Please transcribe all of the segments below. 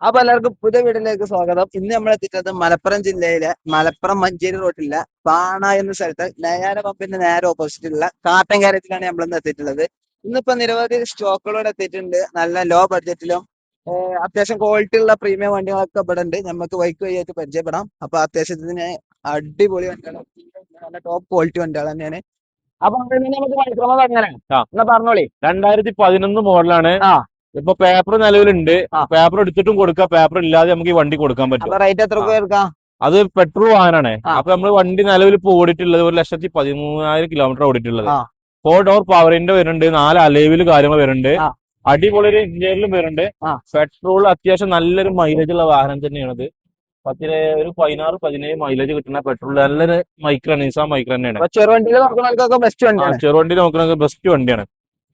അപ്പൊ എല്ലാവർക്കും പുതിയ വീട്ടിലേക്ക് സ്വാഗതം. ഇന്ന് നമ്മൾ എത്തിച്ചത് മലപ്പുറം ജില്ലയിലെ മലപ്പുറം മഞ്ചേരി റോഡിലെ പാണ എന്ന സ്ഥലത്ത് നയാന പമ്പിന്റെ നേരെ ഓപ്പോസിറ്റുള്ള കാട്ടൻ കാര്യത്തിലാണ് നമ്മൾ ഇന്ന് എത്തിയിട്ടുള്ളത്. ഇന്നിപ്പോ നിരവധി സ്റ്റോക്കുകളോട് എത്തിയിട്ടുണ്ട്. നല്ല ലോ ബഡ്ജറ്റിലും അത്യാവശ്യം ക്വാളിറ്റി ഉള്ള പ്രീമിയം വണ്ടികളൊക്കെ ഇവിടെ ഉണ്ട്. നമുക്ക് ബൈക്ക് വഴിയായിട്ട് പരിചയപ്പെടാം. അപ്പൊ അത്യാവശ്യത്തിന് അടിപൊളി വണ്ടികൾ, നല്ല ടോപ്പ് ക്വാളിറ്റി വണ്ടികൾ തന്നെയാണ്. അപ്പൊ നമുക്ക് മണിക്കൂർ അങ്ങനെ ആ എന്നാ പറഞ്ഞോളി. 2011 മോഡലാണ്. ആ ഇപ്പൊ പേപ്പർ നിലവിലുണ്ട്. ആ പേപ്പർ എടുത്തിട്ടും കൊടുക്കാം, പേപ്പർ ഇല്ലാതെ നമുക്ക് ഈ വണ്ടി കൊടുക്കാൻ പറ്റും. അപ്പൊ റേറ്റ് എത്ര ആ, എടുക്കാം? അത് പെട്രോൾ വാഹനമാണ്. ആ അപ്പൊ നമ്മൾ വണ്ടി നിലവിൽ ഇപ്പൊ ഓടിയിട്ടുള്ളത് 1,13,000 കിലോമീറ്റർ ഓടിയിട്ടുള്ളത്. ആ 4 ഡോർ പവറിന്റെ വരുന്നുണ്ട്, 4 അലൈവില് കാര്യങ്ങൾ വരുന്നുണ്ട്, ആ അടിപൊളി ഒരു ഇന്ത്യയിലും വരുന്നുണ്ട്. ആ പെട്രോൾ അത്യാവശ്യം നല്ലൊരു മൈലേജ് ഉള്ള വാഹനം തന്നെയാണത്. ഒരു 16-17 മൈലേജ് കിട്ടുന്ന പെട്രോൾ നല്ലൊരു മൈക്രോ നിസാൻ മൈക്രോ തന്നെയാണ്. അപ്പൊ ചെറുവണ്ടിയിൽ നോക്കുന്നവർക്കൊക്കെ ബെസ്റ്റ് വണ്ടിയാണ്. ചെറുവണ്ടി നോക്കണമെങ്കിൽ ബെസ്റ്റ് വണ്ടിയാണ്.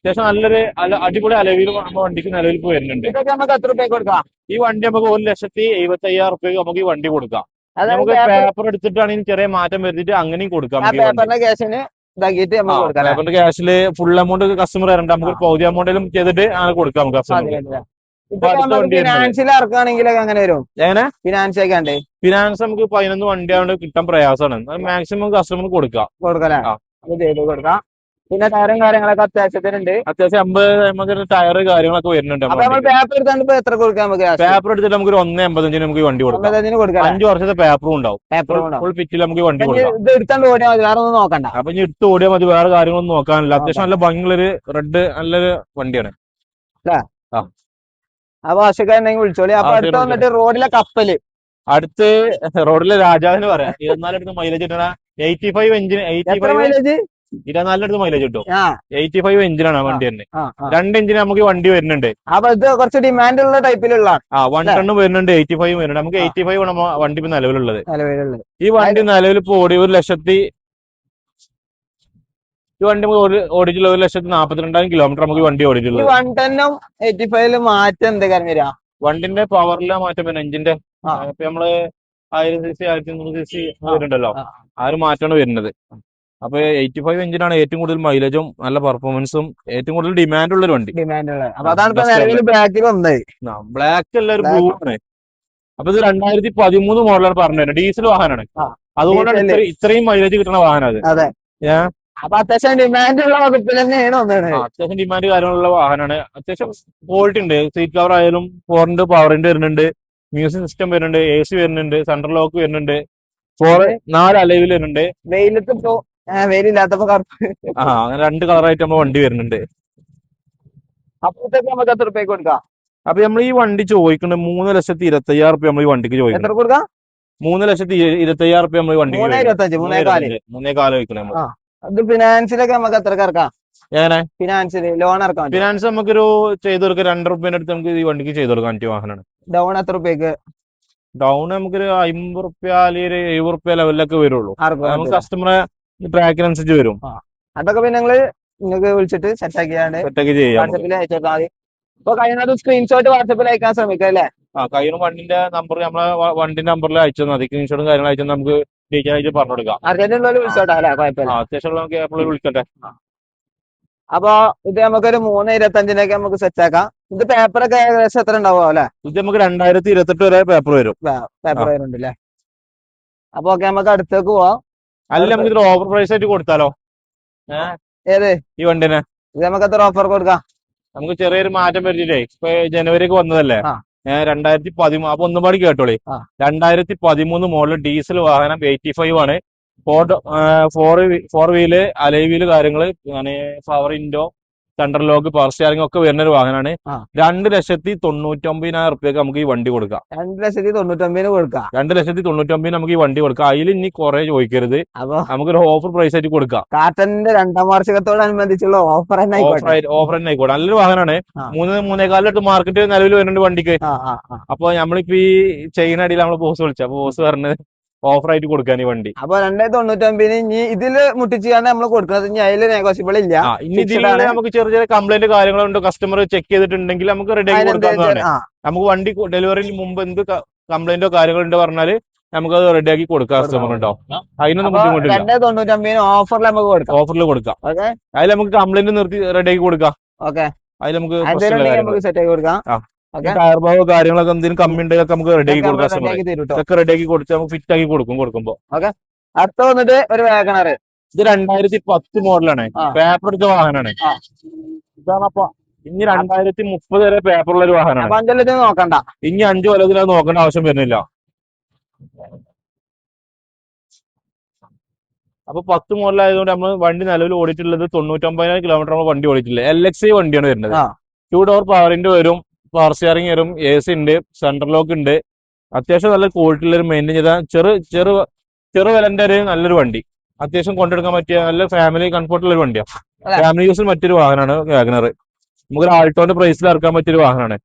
അത്യാവശ്യം നല്ലൊരു അടിപൊളി അലവിലും നമ്മുടെ വണ്ടിക്ക് നിലവിൽ ഇപ്പൊ വരുന്നുണ്ട്. ഇതൊക്കെ നമുക്ക് എത്ര രൂപയ്ക്ക് കൊടുക്കാം? ഈ വണ്ടി നമുക്ക് 1,75,000 റുപ്യക്ക് നമുക്ക് ഈ വണ്ടി കൊടുക്കാം. അതായത് നമുക്ക് പേപ്പർ പേപ്പർ എടുത്തിട്ടാണെങ്കിൽ ചെറിയ മാറ്റം വരുത്തിട്ട് അങ്ങനെയും കൊടുക്കാം ആ നമുക്ക് ഈ വണ്ടി. പേപ്പറിന്റെ ക്യാഷിന് ഇതാക്കിയിട്ട് ആ നമുക്ക് കൊടുക്കാം അല്ലേ? പേപ്പറിന്റെ ക്യാഷില് ഫുൾ എമൗണ്ട് കസ്റ്റമർ തരണ്ട, നമുക്ക് പകുതി എമൗണ്ടിലും ചെയ്തിട്ട് അങ്ങനെ കൊടുക്കാം നമുക്ക് അതെ കസ്റ്റമർക്ക്. അതെ. അപ്പൊ ഇതൊക്കെ അടുത്ത നമുക്ക് വണ്ടി വരുന്നത് ഫിനാൻസിൽ ഇറക്കുകയാണെങ്കിലൊക്കെ അങ്ങനെ വരും. എങ്ങനെ ഫിനാൻസ് ഒക്കെ ഉണ്ട് ഫിനാൻസ് നമുക്ക് 11 വണ്ടി ആയതുകൊണ്ട് കിട്ടാൻ പ്രയാസമാണ്. മാക്സിമം കസ്റ്റമർ കൊടുക്കാം. കൊടുക്കല്ലേ? ആ അത് ചെയ്ത് കൊടുക്കാം. പിന്നെ ടയറും കാര്യങ്ങളൊക്കെ അത്യാവശ്യത്തിനുണ്ട്. അത്യാവശ്യം 50 ടയറ് കാര്യങ്ങളൊക്കെ വരുന്നുണ്ട് അപ്പൊ നമ്മുടെ നമ്മൾ വണ്ടിക്ക്. പേപ്പർ എടുത്താണ്ട് ഇപ്പൊ എത്ര കൊടുക്കാം നമുക്ക് ക്യാഷ്? പേപ്പർ എടുത്തിട്ട് നമുക്ക് ഒരു 1,85 നമുക്ക് ഈ വണ്ടി കൊടുക്കാം. 50 കൊടുക്കാം 5 വർഷത്തെ പേപ്പറും ഉണ്ടാവും. പേപ്പർ വേണം. ഫുൾ ഫിറ്റിൽ നമുക്ക് ഈ വണ്ടി അപ്പൊ ഇനി കൊടുക്കാം. ഇത് എടുത്താണ്ട് ഓടിയാൽ മതി, വേറെ ഒന്നും നോക്കണ്ട. അപ്പൊ ഇനി എടുത്ത് ഓടിയാൽ മതി, വേറെ കാര്യങ്ങളൊന്നും നോക്കാനില്ല. അത്യാവശ്യം നോക്കണ്ട നല്ല ഭംഗിയുള്ളൊരു റെഡ് നല്ലൊരു വണ്ടിയാണ്. അല്ലേ? ആ അപ്പൊ ആവശ്യക്കാരുണ്ടെങ്കിൽ വിളിച്ചോളി. അപ്പൊ അടുത്ത് വന്നിട്ട് റോഡിലെ കപ്പല്. അടുത്ത് റോഡിലെ രാജാവിന് പറയാം. 24 അടുത്ത് മൈലേജ് കിട്ടണ 85 എഞ്ചിൻ, എത്ര മൈലേജ്? 24 അടുത്ത് മൈലേജ് കിട്ടും. ആ 85 എഞ്ചിനാണ് ആ വണ്ടി തന്നെ. ആ ആ. 2 എഞ്ചിന് നമുക്ക് ഈ വണ്ടി വരുന്നുണ്ട്. അപ്പൊ ഇത് കുറച്ച് ഡിമാൻഡ് ഉള്ള ടൈപ്പിലുള്ള 1 ടണ്ണും വരുന്നുണ്ട്, 85 വരുന്നുണ്ട്. നമുക്ക് 85 ആണ് വണ്ടി ഇപ്പൊ നിലവിലുള്ളത്. നിലവിലുള്ളത്. ഈ വണ്ടി നിലവിൽ ഇപ്പൊ ഓടി 1,00,000 ഈ വണ്ടി നമുക്ക് ഓടിയിട്ടുള്ള 1,42,000 കിലോമീറ്റർ നമുക്ക് ഈ വണ്ടി ഈ ഓടിയിട്ടുള്ളത്. 110ഉം 85ലും മാറ്റം എന്താ കാര്യം വരിക? വണ്ടിന്റെ പവറിലെ മാറ്റം പിന്നെ എഞ്ചിന്റെ ആ ഇപ്പൊ നമ്മള് 1000cc 1100cc ആ വരുന്നുണ്ടല്ലോ, ആ. ആ ഒരു മാറ്റമാണ് വരുന്നത്. അപ്പൊ 85 എഞ്ചിനാണ് ഏറ്റവും കൂടുതൽ മൈലേജും നല്ല പെർഫോമൻസും ഏറ്റവും കൂടുതൽ ഡിമാൻഡ് ഉള്ള ഒരു വണ്ടി. ഡിമാൻഡ് ഉള്ളത്. അപ്പൊ അതാണ് ഇപ്പൊ ബെസ്റ്റ് നിലവിൽ ബ്ലാക്കിൽ വന്നത്. ബ്ലാക്ക് അല്ല, ഒരു ബ്ലൂ ബ്ലാക്ക്. ആണ്. അപ്പൊ ഇത് 2013 മോഡലാണ് പറഞ്ഞത്, ഡീസൽ വാഹനമാണ്. ആ അതുകൊണ്ടാണ് ഡീസല്. ഇത്രയും മൈലേജ് കിട്ടുന്ന വാഹനം അത്. അതെ. ഏഹ് അപ്പൊ അത്യാവശ്യം ഡിമാൻഡ് ഉള്ള വകുപ്പിൽ തന്നെയാണ് വന്നത്. അത്യാവശ്യം ഡിമാൻഡ് കാര്യങ്ങളുള്ള വാഹനമാണ്. അത്യാവശ്യം ക്വാളിറ്റി ഉണ്ട്. സീറ്റ് കവർ ആയാലും 4 പവറിന്റെ വരുന്നുണ്ട്, മ്യൂസിക് സിസ്റ്റം വരുന്നുണ്ട്, AC വരുന്നുണ്ട്, സെൻട്രൽ ലോക്ക് വരുന്നുണ്ട്, 4 അലൈവിൽ വരുന്നുണ്ട്. വെയിലത്ത് ഇപ്പോ വെയിലില്ലാത്തപ്പോ കറുപ്പ്. അങ്ങനെ 2 കളറായിട്ട് നമ്മൾ വണ്ടി വരുന്നുണ്ട്. അപ്പഴത്തേക്ക് നമുക്ക് എത്ര രൂപയ്ക്ക് കൊടുക്കാം? അപ്പൊ നമ്മൾ ഈ വണ്ടി ചോദിക്കുന്നത് 3,25,000 റുപ്യ നമ്മൾ ഈ വണ്ടിക്ക് എത്ര ചോദിക്കണം. കൊടുക്കാം? 3,25,000 റുപ്യ നമ്മൾ ഈ വണ്ടിക്ക് 3,25,000 3,400. 3,400 വയ്ക്കണം നമ്മൾ. ആ അത് ഫിനാൻസിലൊക്കെ നമുക്ക് എത്ര ഇറക്കാം? എങ്ങനെ ഫിനാൻസിൽ ലോൺ ഇറക്കാൻ പറ്റും? ഫിനാൻസ് നമുക്കൊരു ചെയ്ത് കൊടുക്കാം, 2 റുപ്യന്റെ അടുത്ത് നമുക്ക് ഈ വണ്ടിക്ക് ചെയ്ത് കൊടുക്കാൻ പറ്റിയ വാഹനമാണ്. ഡൗൺ എത്ര രൂപയ്ക്ക്? ഡൗൺ നമുക്കൊരു 50 റുപ്യ അല്ലെങ്കിൽ 70 റുപ്യ ലെവലിലൊക്കെ വരുള്ളൂ. ആർക്കും നമുക്ക് കസ്റ്റമറെ ട്രാക്കിനനുസരിച്ച് വരും. അതൊക്കെ പിന്നെ നിങ്ങൾക്ക് വിളിച്ചിട്ട് സെറ്റ് ആക്കിയാണ് സെറ്റൊക്കെ ചെയ്യാം. വാട്സപ്പിൽ അയച്ചാൽ മതി. ഇപ്പൊ കഴിയുന്നത് സ്ക്രീൻഷോട്ട് വാട്സപ്പിൽ അയക്കാൻ ശ്രമിക്കാം അല്ലേ? കയ്യിലും വണ്ടിന്റെ നമ്പർ നമ്മളെ വണ്ടിന്റെ നമ്പറിൽ അയച്ചു തന്നാൽ മതി. സ്ക്രീൻഷോട്ടും കാര്യങ്ങൾ അയച്ചാൽ നമുക്ക് ഡീറ്റെയിൽ ആയിട്ട് പറഞ്ഞു കൊടുക്കാം. അർജന്റുള്ള വിളിച്ചോട്ടെ അല്ലേ? കുഴപ്പമില്ല. അത്യാവശ്യമുള്ള നമുക്ക് എപ്പോഴും വിളിക്കട്ടെ. അപ്പൊ ഇത് നമുക്കൊരു 3,25,000 നമുക്ക് സെറ്റ് ആക്കാം. ഇത് പേപ്പറൊക്കെ ഏകദേശം എത്ര ഉണ്ടാവും അല്ലെ? ഇത് നമുക്ക് 2028 വരെ പേപ്പർ വരും. പേപ്പർ വരുന്നുണ്ട് അല്ലേ? അപ്പൊ ഓക്കെ, നമുക്ക് അടുത്തേക്ക് പോവാം. അല്ല നമുക്ക് ഇത് ഓവർ പ്രൈസ് ആയിട്ട് കൊടുത്താലോ? ഏത് ഈ വണ്ടിനെ ഇത് നമുക്ക് എത്ര ഓഫർ കൊടുക്കാം? നമുക്ക് ചെറിയൊരു മാറ്റം വരുത്തിട്ടേ, ഇപ്പൊ ജനുവരിക്ക് വന്നതല്ലേ, ആ 2013. അപ്പൊ ഒന്നും പാടി കേട്ടോളി. ആ 2013 മോഡൽ ഡീസൽ വാഹനം 85 ആണ്. ഫോർ വീല് അലൈ വീല് കാര്യങ്ങള്, power Indo, central lock, power steering ഒക്കെ വരുന്ന ഒരു വാഹനമാണ്. ആ 2,99,000 റുപ്യക്ക് നമുക്ക് ഈ വണ്ടി കൊടുക്കാം. 2,99,000 കൊടുക്കാം. 2,99,000 നമുക്ക് ഈ വണ്ടി കൊടുക്കാം. അതിൽ ഇനി കുറെ ചോദിക്കരുത്, അപ്പൊ നമുക്കൊരു ഓഫർ പ്രൈസ് ആയിട്ട് കൊടുക്കാം. കാറ്റന്റെ 2ാം വാർഷികത്തോടനുബന്ധിച്ചുള്ള ഓഫർ തന്നെ ഓഫർ തന്നെ ആയിക്കോട്ടെ. നല്ലൊരു വാഹനമാണ്. 3-3.25 മാർക്കറ്റ് നിലവിൽ വരുന്നുണ്ട് വണ്ടിക്ക്. അപ്പൊ നമ്മളിപ്പോ ഈ ചെയ്യുന്ന അടിയിൽ നമ്മള് ബോസ് വിളിച്ചു. അപ്പൊ ബോസ് പറഞ്ഞത് ഓഫർ ആയിട്ട് കൊടുക്കാൻ ഈ വണ്ടി. അപ്പൊ 2,99,000 ഇനി ഇതില് മുട്ടിച്ചാണ് നമ്മൾ കൊടുക്കുന്നത്. ഇനി അതില് നെഗോഷ്യബിൾ ഇല്ല. ഇനി ഇതിൽ നമുക്ക് ചെറിയ ചെറിയ കംപ്ലൈന്റ് കാര്യങ്ങളുണ്ട്, കസ്റ്റമർ ചെക്ക് ചെയ്തിട്ടുണ്ടെങ്കിൽ നമുക്ക് റെഡി ആക്കി കൊടുക്കാവുന്നതാണ്. നമുക്ക് വണ്ടി ഡെലിവറിയിൽ മുമ്പ് എന്ത് കംപ്ലൈന്റോ കാര്യങ്ങളുണ്ടോ പറഞ്ഞാല് നമുക്ക് അത് റെഡി ആക്കി കൊടുക്കാം കസ്റ്റമറുണ്ടോ. അതിനൊന്നും ബുദ്ധിമുട്ടില്ല. 2,99,000 ഓഫറിൽ നമുക്ക് കൊടുക്കാം. ഓഫറിൽ കൊടുക്കാം. അതിൽ നമുക്ക് കംപ്ലൈന്റ് നിർത്തി റെഡി ആക്കി കൊടുക്കാം. ഓക്കെ, അതിൽ നമുക്ക് സെറ്റ് ആക്കി കൊടുക്കാം. ടയർ ഭാഗം കാര്യങ്ങളൊക്കെ എന്തെങ്കിലും കമ്മി ഉണ്ടെങ്കിൽ നമുക്ക് റെഡിയാക്കി കൊടുക്കാം. ഇതൊക്കെ റെഡിയാക്കി കൊടുത്ത് നമുക്ക് ഫിറ്റ് ആക്കി കൊടുക്കുമ്പോ. അടുത്ത വന്നിട്ട് ഒരു വാഗണർ. ഇത് 2010 മോഡലാണ്. പേപ്പർ എടുത്ത വാഹനമാണ്. ഇതാണപ്പോ ഇനി 2030 വരെ പേപ്പറുള്ള ഒരു വാഹനമാണ്. 5 കൊല്ലത്തിന് നോക്കണ്ട. ഇനി 5 കൊല്ലത്തിന് അത് നോക്കേണ്ട ആവശ്യം വരുന്നില്ല. അപ്പൊ 10 മോഡലായതുകൊണ്ട് നമ്മൾ വണ്ടി നിലവിൽ ഓടിയിട്ടുള്ളത് 99,000 കിലോമീറ്റർ നമ്മൾ വണ്ടി ഓടിയിട്ടില്ല. LXI വണ്ടിയാണ് വരുന്നത്. 2 ഡോർ പവറിന്റെ വരും, പവർ സ്റ്റിയറിംഗ് വരും, AC ഉണ്ട്, സെൻട്രൽ ലോക്ക് ഉണ്ട്. അത്യാവശ്യം നല്ല ക്വാളിറ്റിയുള്ള ഒരു മെയിൻറ്റെയിൻ ചെയ്ത ചെറു വിലന്റെ ഒരു നല്ലൊരു വണ്ടി. അത്യാവശ്യം കൊണ്ടെടുക്കാൻ പറ്റിയ നല്ല ഫാമിലി കംഫർട്ടുള്ള ഒരു വണ്ടിയാണ്. ഫാമിലി യൂസിൽ മറ്റൊരു വാഹനമാണ് വാഗണർ. നമുക്ക് ആൾട്ടോന്റെ പ്രൈസിൽ ഇറക്കാൻ പറ്റിയൊരു വാഹനമാണ്.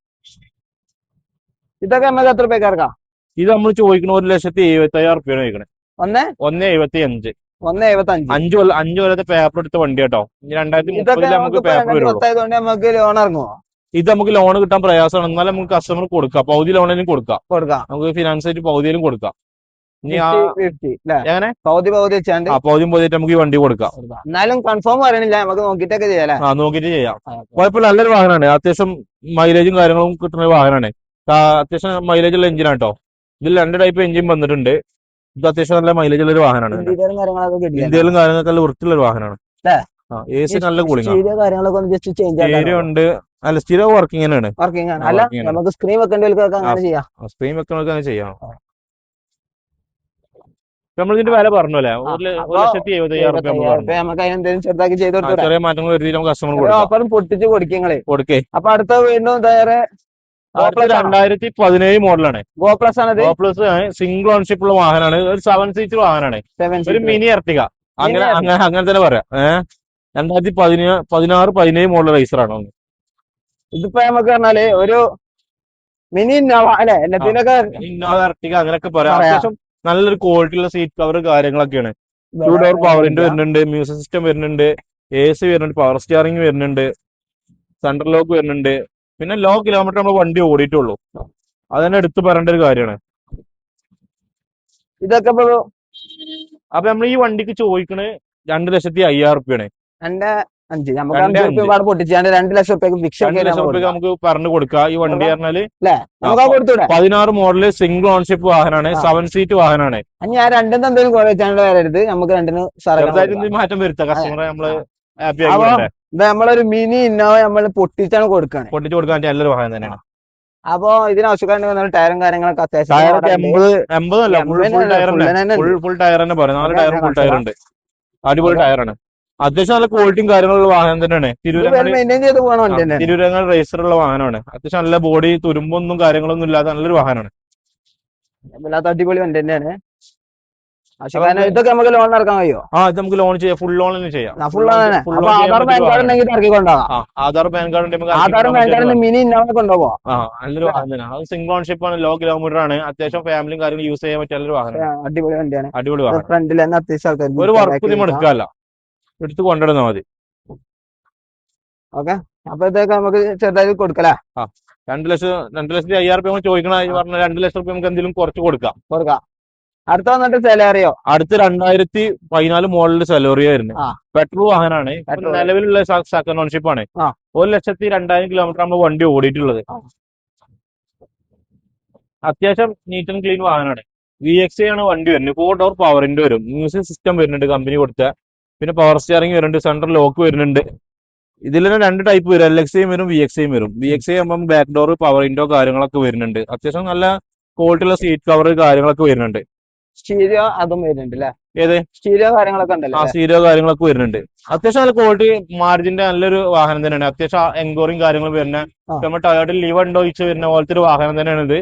ഇതൊക്കെ നമുക്ക് എത്ര രൂപയ്ക്ക് ഇറക്കാം? ഇത് നമ്മൾ ചോദിക്കുന്ന 1,70,000 റുപ്യാണ് ചോദിക്കണേ. 1,75,000. 1,75,000. 5 കൊല്ലത്തെ പേപ്പർ എടുത്ത വണ്ടി കേട്ടോ. ഇനി 2030 നമുക്ക് പേപ്പർ വരുള്ളൂ. നമുക്ക് ലോൺ ഇറങ്ങുമോ? ഇത് നമുക്ക് ലോൺ കിട്ടാൻ പ്രയാസമാണ്. എന്നാലും നമുക്ക് കസ്റ്റമർ കൊടുക്കാം. പകുതി ലോണിനും കൊടുക്കാം. നമുക്ക് ഫിനാൻസ് ആയിട്ട് പകുതിയിലും കൊടുക്കാം. ഇനി എങ്ങനെ പകുതി വെച്ചാണ്ട് പകുതി നമുക്ക് ഈ വണ്ടി കൊടുക്കാം. എന്നാലും കൺഫേം പറയണില്ല, നമുക്ക് നോക്കിട്ടൊക്കെ ചെയ്യാം. നോക്കിട്ട് ചെയ്യാം. കുഴപ്പമില്ല, നല്ലൊരു വാഹനമാണ്. അത്യാവശ്യം മൈലേജും കാര്യങ്ങളും കിട്ടുന്ന വാഹനമാണ്. അത്യാവശ്യം മൈലേജ് ഉള്ള എഞ്ചിനാണ് കേട്ടോ. ഇതിൽ 2 ടൈപ്പ് എഞ്ചിൻ വന്നിട്ടുണ്ട്. ഇത് അത്യാവശ്യം നല്ല മൈലേജ് ഉള്ള ഒരു വാഹനമാണ്. ഇന്ത്യയിലും കാര്യങ്ങളൊക്കെ വൃത്തിയുള്ള ഒരു വാഹനമാണ്. AC നല്ല കൂളിംഗ് ഉണ്ട്. അല്ല, സ്റ്റീരിയോ വർക്കിംഗ് തന്നെയാണ്. സ്ക്രീൻ വെക്കണമെങ്കിൽ ചെയ്യാം. നമ്മളിതിന്റെ വില പറഞ്ഞല്ലേ, 1,70,000 റുപ്യ. ചെറിയ മാറ്റങ്ങൾ വരുത്തി നമുക്ക് കസ്റ്റമർ പൊട്ടിച്ച് കൊടുക്കേ. അപ്പൊ അടുത്ത വീണ്ടും 2017 മോഡലാണ്. ഗോ പ്ലസ് ആണ്. ഗോ പ്ലസ് സിംഗിൾ ഓൺഷിപ്പ് ഉള്ള വാഹനമാണ്. ഒരു 7 സീറ്റർ വാഹനമാണ്. ഒരു മിനി എർട്ടിക അങ്ങനെ തന്നെ പറയാം. 2016-17 മോഡൽ റേസറാണ്. ഇതിപ്പോ നമുക്ക് പറഞ്ഞാല് ഒരു മിനി ഇന്നോവ അല്ലെ, ഇന്നോവ എർട്ടിക അങ്ങനെയൊക്കെ പറയാം. അത്യാവശ്യം നല്ലൊരു ക്വാളിറ്റിയുള്ള സീറ്റ് കവർ കാര്യങ്ങളൊക്കെയാണ്. 2 ഡോർ പവറിന്റെ വരുന്നുണ്ട്, മ്യൂസിക് സിസ്റ്റം വരുന്നുണ്ട്, AC വരുന്നുണ്ട്, പവർ സ്റ്റിയറിംഗ് വരുന്നുണ്ട്, സെൻട്രൽ ലോക്ക് വരുന്നുണ്ട്. പിന്നെ ലോ കിലോമീറ്റർ നമ്മൾ വണ്ടി ഓടിയിട്ടുള്ളൂ. അതന്നെ എടുത്തു പറയേണ്ട ഒരു കാര്യമാണ്. ഇതൊക്കെ അപ്പൊ നമ്മൾ ഈ വണ്ടിക്ക് ചോദിക്കണത് 2,05,000 റുപ്യാണ്. 2 ലക്ഷം റുപ്യക്ക് നമുക്ക് പറഞ്ഞു കൊടുക്കാം. ഈ വണ്ടി പറഞ്ഞാല് 16 മോഡല് സിംഗിൾ ഓൺഷിപ്പ് വാഹനമാണ്. 7 സീറ്റ് വാഹനമാണ്. ഞാൻ രണ്ടും എന്തെങ്കിലും വരരുത്, നമുക്ക് രണ്ടിനും മാറ്റം വരുത്താം. കസ്റ്റമറെ നമ്മള് ഹാപ്പി ആക്കി. നമ്മളൊരു മിനി ഇന്നോവ നമ്മൾ പൊട്ടിച്ചു കൊടുക്കാൻ നല്ലൊരു വാഹനം തന്നെയാണ്. അപ്പൊ ഇതിനാവശ്യക്കാരുടെ ടയറും കാര്യങ്ങളൊക്കെ അത്യാവശ്യം 80 ഫുൾ ടയർ തന്നെ പറയാം. 4 ടയറും ഫുൾ ടയർ ഉണ്ട്. അടിപൊളി ടയറാണ്. അത്യാവശ്യം നല്ല ക്വാളിറ്റിയും കാര്യങ്ങളുള്ള വാഹനം തന്നെയാണ്. തിരൂരങ്ങാടി റേസറുള്ള വാഹനമാണ്. അത്യാവശ്യം നല്ല ബോഡി തുരുമ്പൊന്നും കാര്യങ്ങളൊന്നും ഇല്ലാത്ത നല്ലൊരു വാഹനമാണ്. അടിപൊളി വണ്ടി തന്നെയാണ്. ഇതൊക്കെ നമുക്ക് ലോൺ ഇറക്കാൻ കഴിയോ? ഇത് നമുക്ക് ലോൺ ചെയ്യാം. ഫുൾ ലോൺ ചെയ്യാം. ആധാർ പാൻ കാർഡ് ഉണ്ടെങ്കിൽ ഇറക്കിക്കൊണ്ടാവാം. Aadhaar PAN card mini Innova കൊണ്ടുപോകാം. നല്ലൊരു വാഹനം. അത് സിംഗിൾ ഓൺഷിപ്പ് ആണ്, ലോ കിലോമീറ്റർ ആണ്. അത്യാവശ്യം ഫാമിലിയും കാര്യങ്ങളും യൂസ് ചെയ്യാൻ പറ്റിയ നല്ലൊരു വാഹനം. അടിപൊളി വണ്ടിയാണ്. അടിപൊളി വാഹനം. ഫ്രണ്ടിൽ തന്നെ അത്യാവശ്യം ഒരു വർക്ക് എടുക്കാല്ല, എടുത്ത് കൊണ്ടിടുന്നാ മതി. ഓക്കെ, അപ്പൊ ഇതൊക്കെ നമുക്ക് ചെറുതായി കൊടുക്കല. 2,05,000 റുപ്യ ചോദിക്കണ പറഞ്ഞ 2 ലക്ഷം റുപ്യ നമുക്ക് എന്തെങ്കിലും കുറച്ച് കൊടുക്കാം. അടുത്ത വന്നിട്ട് സെലേറിയോ. അടുത്ത് 2014 മോഡലിൽ സെലേറിയോ വരുന്നത് പെട്രോൾ വാഹനമാണ്. നിലവിലുള്ള സെക്കൻഡ് ഓൺഷിപ്പ് ആണ്. 1,02,000 കിലോമീറ്റർ നമ്മൾ വണ്ടി ഓടിയിട്ടുള്ളത്. അത്യാവശ്യം നീറ്റ് ആൻഡ് ക്ലീൻ വാഹനമാണ്. VXI ആണ് വണ്ടി വരുന്നത്. 4 ഡോർ പവറിന്റെ വരും, മ്യൂസിക് സിസ്റ്റം വരുന്നുണ്ട് കമ്പനി കൊടുത്ത. പിന്നെ പവർ സ്റ്റിയറിംഗ് വരുന്നുണ്ട്, സെൻട്രൽ ലോക്ക് വരുന്നുണ്ട്. ഇതിൽ തന്നെ 2 ടൈപ്പ് വരും, LXI വരും, VXI വരും. VXI ആകുമ്പോൾ ബാക്ക് ഡോർ പവർ വിൻഡോ കാര്യങ്ങളൊക്കെ വരുന്നുണ്ട്. അത്യാവശ്യം നല്ല ക്വാളിറ്റിയുള്ള സീറ്റ് കവർ കാര്യങ്ങളൊക്കെ വരുന്നുണ്ട്. സ്റ്റീരിയോ അതും വരുന്നുണ്ട് അല്ലേ? ഏത് സ്റ്റീരിയോ കാര്യങ്ങളൊക്കെ ഉണ്ടല്ലോ. സ്റ്റീരിയോ കാര്യങ്ങളൊക്കെ വരുന്നുണ്ട്. അത്യാവശ്യം നല്ല ക്വാളിറ്റി മാർജിന്റെ നല്ലൊരു വാഹനം തന്നെയാണ്. അത്യാവശ്യം എൻക്വയറിയും കാര്യങ്ങളും വരുന്ന നമ്മൾ ടയർഡിൽ ലീവ് ഉണ്ടോ ചോദിച്ച് വരുന്ന പോലത്തെ ഒരു വാഹനം തന്നെയാണ് ഇത്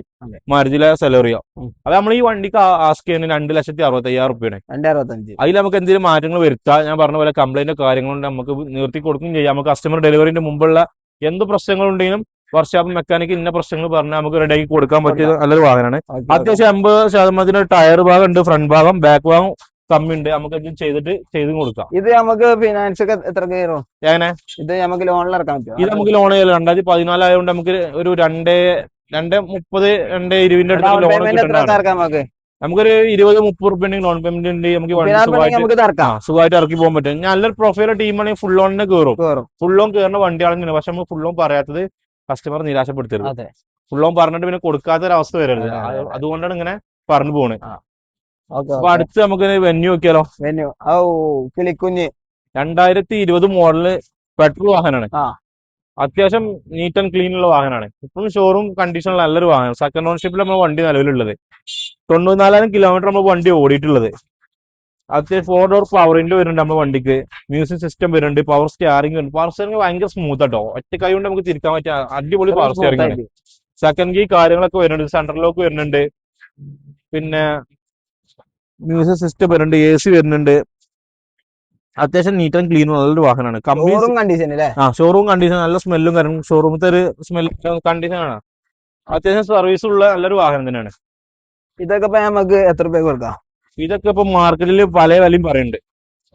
മാർജിലെ സെലേറിയോ. അപ്പൊ നമ്മൾ ഈ വണ്ടിക്ക് ആസ്ക് ചെയ്യുന്നത് 2,65,000 റുപ്യാണ്. 2,65,000. അതിൽ നമുക്ക് എന്തെങ്കിലും മാറ്റങ്ങൾ വരുത്താം. ഞാൻ പറഞ്ഞ പോലെ കംപ്ലൈന്റ് കാര്യങ്ങളുണ്ട്, നമുക്ക് നിർത്തി കൊടുക്കുകയും ചെയ്യാം. നമുക്ക് കസ്റ്റമർ ഡെലിവറിന്റെ മുമ്പുള്ള എന്ത് പ്രശ്നങ്ങളുണ്ടെങ്കിലും വർക്ക്ഷോപ്പ് മെക്കാനിക്ക് ഇന്ന പ്രശ്നങ്ങൾ പറഞ്ഞാൽ നമുക്ക് റെഡിയാക്കി കൊടുക്കാൻ പറ്റിയ നല്ലൊരു വാഹനമാണ്. അത്യാവശ്യം 50% ടയർ ഭാഗം ഉണ്ട്, ഫ്രണ്ട് ഭാഗം ബാക്ക് ഭാഗം കമ്മി ഉണ്ട്. നമുക്ക് ചെയ്ത് കൊടുക്കാം. ഇത് നമുക്ക് ഫിനാൻസ് ഒക്കെ എത്ര കയറും? എങ്ങനെ ഇത് നമുക്ക് ലോണിൽ ഇറക്കാൻ പറ്റും? ഇത് നമുക്ക് ലോൺ ചെയ്യാം. 2014 ആയതുകൊണ്ട് നമുക്ക് ഒരു 2,30, 2,20 അടുത്ത് ലോൺ കിട്ടും. നമുക്കൊരു 20-30 റുപ്യ ലോൺ പേയ്മെന്റ് ഉണ്ട്. നമുക്ക് സുഖമായിട്ട് ഇറക്കി പോകാൻ പറ്റും. നല്ലൊരു പ്രൊഫൈൽ ടീമാണെങ്കിൽ ഫുൾ ലോണിന് കയറും. ഫുൾ ലോൺ കയറുന്ന വണ്ടിയാണെന്ന്. പക്ഷെ നമുക്ക് ഫുൾ ലോൺ പറയാത്തത് കസ്റ്റമർ നിരാശപ്പെടുത്തരുത്. ഫുൾ ഓൺ പറഞ്ഞിട്ട് പിന്നെ കൊടുക്കാത്ത ഒരു അവസ്ഥ വരരുത്. അതുകൊണ്ടാണ് ഇങ്ങനെ പറഞ്ഞു പോണത്. അപ്പൊ അടുത്ത് നമുക്ക് വെന്യൂ നോക്കിയാലോ. വെന്യൂ കിളിക്കുഞ്ഞ് 2020 മോഡല് പെട്രോൾ വാഹനമാണ്. അത്യാവശ്യം നീറ്റ് ആൻഡ് ക്ലീൻ ഉള്ള വാഹനമാണ്. ഇപ്പം ഷോറൂം കണ്ടീഷനിൽ നല്ലൊരു വാഹനം. സെക്കൻഡ് ഓൺഷിപ്പിൽ നമ്മൾ വണ്ടി നിലവിലുള്ളത് 94,000 കിലോമീറ്റർ നമ്മൾ വണ്ടി ഓടിയിട്ടുള്ളത്. അത്യാവശ്യം 4 ഡോർ പവർ വിൻഡോ വരുന്നുണ്ട് നമ്മുടെ വണ്ടിക്ക്. മ്യൂസിക് സിസ്റ്റം വരുന്നുണ്ട്. പവർ സ്റ്റിയറിംഗ് വരുന്നുണ്ട്. പവർ സ്റ്റിയറിംഗ് ഭയങ്കര സ്മൂത്ത് ആട്ടോ. ഒറ്റ കൈ കൊണ്ട് നമുക്ക് തിരിക്കാൻ പറ്റിയ അടിപൊളി പവർ സ്റ്റിയറിംഗ് ആണ്. സെക്കൻഡ് കീ കാര്യങ്ങളൊക്കെ വരുന്നുണ്ട്. സെൻട്രൽ ലോക്ക് വരുന്നുണ്ട്. പിന്നെ മ്യൂസിക് സിസ്റ്റം വരുന്നുണ്ട്. AC വരുന്നുണ്ട്. അത്യാവശ്യം നീറ്റ് ആൻഡ് ക്ലീൻ നല്ലൊരു വാഹനമാണ്. ഷോറൂം കണ്ടീഷൻ നല്ല സ്മെല്ലും കാരണം ഷോറൂമത്തെ ഒരു സ്മെൽ കണ്ടീഷനാണ്. അത്യാവശ്യം സർവീസ് ഉള്ള നല്ലൊരു വാഹനം തന്നെയാണ്. ഇതൊക്കെ നമുക്ക് എത്ര രൂപ കൊടുക്കാം? ഇതൊക്കെ ഇപ്പൊ മാർക്കറ്റിൽ പല വിലയും പറയുന്നുണ്ട്.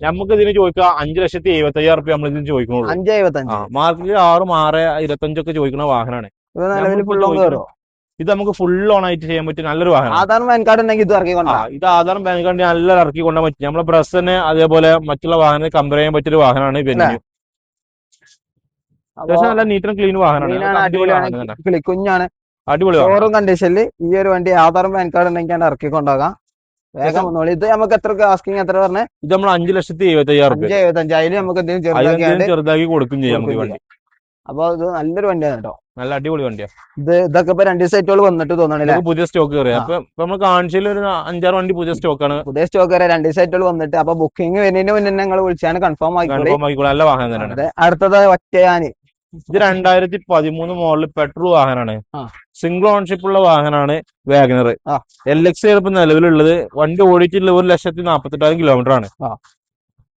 നമുക്ക് ഇതിന് ചോദിക്കാം 5,75,000 റുപ്യ നമ്മൾ ഇതിന് ചോദിക്കണുള്ളൂ. 5,75,000 മാർക്കറ്റിൽ 6,25,000 ഒക്കെ ചോദിക്കുന്ന വാഹനമാണ്. ഇത് നമുക്ക് ഫുൾ ഓൺ ആയിട്ട് ചെയ്യാൻ പറ്റിയ നല്ലൊരു വാഹനം. ആധാർ പാൻ കാർഡ് ഉണ്ടെങ്കിൽ ഇത് ഇത് ആധാറും പാൻ കാർഡ് നല്ല ഇറക്കി കൊണ്ടാൻ പറ്റും. നമ്മളെ ബ്രസ്സിന് അതേപോലെ മറ്റുള്ള വാഹനം കമ്പയർ ചെയ്യാൻ പറ്റിയൊരു വാഹനമാണ് വെന്യൂ. അത്യാവശ്യം നല്ല നീറ്റ് ആൻഡ് ക്ലീൻ വാഹനമാണ്. കുഞ്ഞാണ്. അടിപൊളി ഷോറൂം കണ്ടീഷനിൽ ഈ ഒരു വണ്ടി ആധാറും പാൻ കാർഡ് ഉണ്ടെങ്കിൽ ഇറക്കി കൊണ്ടുപോകാം. വേഗം വന്നോളൂ. ഇത് നമുക്ക് എത്ര ആസ്കിങ് എത്ര പറഞ്ഞത്? ഇത് നമ്മൾ 5,75,000 റുപ്യ. 5,75,000 നമുക്ക് എന്തെങ്കിലും ചെറുതാക്കി കൊടുക്കും ചെയ്യാം വണ്ടി. അപ്പൊ ഇത് നല്ലൊരു വണ്ടിയാണ് കേട്ടോ. നല്ല അടിപൊളി വണ്ടിയാണ്. ഇതൊക്കെ ഇപ്പൊ 2 സൈറ്റുകൾ വന്നിട്ട് തോന്നണില്ല. പുതിയ സ്റ്റോക്ക് കയറി. അപ്പൊ നമ്മൾ കാണിച്ചതിൽ ഒരു 5-6 വണ്ടി പുതിയ സ്റ്റോക്കാണ്. പുതിയ സ്റ്റോക്ക് കയറി 2 സൈറ്റുകൾ വന്നിട്ട്. അപ്പൊ ബുക്കിംഗ് വരുന്നതിന് മുന്നേ നിങ്ങൾ വിളിച്ചാണ് കൺഫേം ആയിക്കോളൂ. നല്ല വാഹനം തന്നെയാണ്. അടുത്തത് ഒറ്റയാന്. ഇത് 2013 മോഡൽ പെട്രോൾ വാഹനമാണ്. സിംഗിൾ ഓൺഷിപ്പ് ഉള്ള വാഹനമാണ് വാഗനർ. LX ഇപ്പൊ നിലവിലുള്ളത്. വണ്ടി ഓടിയിട്ടുള്ള 1,48,000 കിലോമീറ്റർ ആണ്.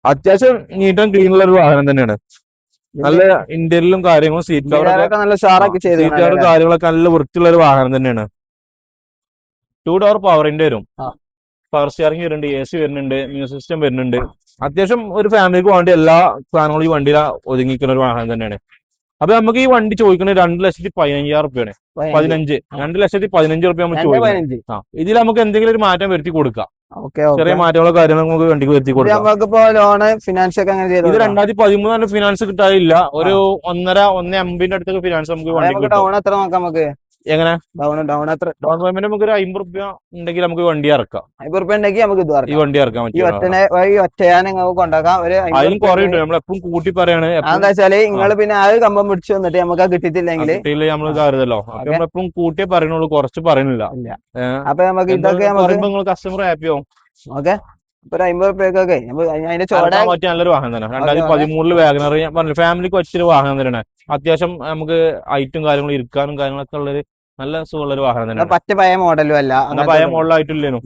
അത്യാവശ്യം നീറ്റ് ആൻഡ് ക്ലീൻ ഉള്ള ഒരു വാഹനം തന്നെയാണ്. നല്ല ഇന്റീരിയലും കാര്യങ്ങളും സീറ്റ് കാര്യങ്ങളൊക്കെ നല്ല വൃത്തിയുള്ള ഒരു വാഹനം തന്നെയാണ്. 2 ഡോർ പവറിന്റെ വരും. പവർ സ്റ്റിയറിംഗ് വരുന്നുണ്ട്. AC വരുന്നുണ്ട്. മ്യൂസിക് സിസ്റ്റം വരുന്നുണ്ട്. അത്യാവശ്യം ഒരു ഫാമിലിക്ക് വേണ്ടി എല്ലാ സാധനങ്ങളും ഈ വണ്ടിയിൽ ഒതുങ്ങിക്കുന്ന ഒരു വാഹനം തന്നെയാണ്. അപ്പൊ നമുക്ക് ഈ വണ്ടി ചോദിക്കുന്നത് 2,15,000 റുപ്യാണ്. 2,15,000 റുപ്യ നമ്മൾ ചോദിക്കുന്നത്. ഇതിൽ നമുക്ക് എന്തെങ്കിലും ഒരു മാറ്റം വരുത്തി കൊടുക്കാം. ചെറിയ മാറ്റങ്ങളോ കാര്യങ്ങളോ നമുക്ക് വണ്ടിക്ക് വരുത്തി കൊടുക്കാം. ഇത് 2013 ഫിനാൻസ് കിട്ടാനില്ല. ഒരു 1.5-1.50 അടുത്തൊക്കെ ഫിനാൻസ് നമുക്ക് വണ്ടി. എങ്ങനെ ഡൗൺ പേയ്മെന്റ് നമുക്ക് ഒരു 50 റുപ്യ ഉണ്ടെങ്കിൽ നമുക്ക് വണ്ടി ഇറക്കാം. 50 റുപ്യ ഉണ്ടെങ്കിൽ നമുക്ക് ഈ വണ്ടി ഇറക്കാൻ പറ്റും. അതിലും കുറേ നമ്മളെപ്പോഴും കൂട്ടി പറയാണ്. എന്താ വെച്ചാല് നിങ്ങൾ പിന്നെ ആ കമ്പം പിടിച്ചു വന്നിട്ട് നമുക്ക് കിട്ടിയിട്ടില്ലെങ്കിൽ നമ്മള് കരുതല്ലോ. നമ്മളെപ്പോഴും കൂട്ടിയേ പറയുന്നുള്ളൂ, കുറച്ച് പറയുന്നില്ല. അപ്പൊ നമുക്ക് ഇതൊക്കെ നിങ്ങൾ കസ്റ്റമർ ഹാപ്പിയോ? ഓക്കെ. ഒരു 50 റുപ്യൊക്കെ നല്ലൊരു വാഹനം തന്നെ. 2013 വാഗനർ ഞാൻ പറഞ്ഞു ഫാമിലിക്ക് വെച്ചൊരു വാഹനം തന്നെയാണ്. അത്യാവശ്യം നമുക്ക് ഹൈറ്റും കാര്യങ്ങളും ഇരിക്കാനും കാര്യങ്ങളൊക്കെ ഉള്ളൊരു നല്ല സുഖമുള്ളൊരു വാഹനം തന്നെയാണ്. പറ്റ പഴയ മോഡലും അല്ല, പഴയ മോഡലായിട്ടില്ലേനു.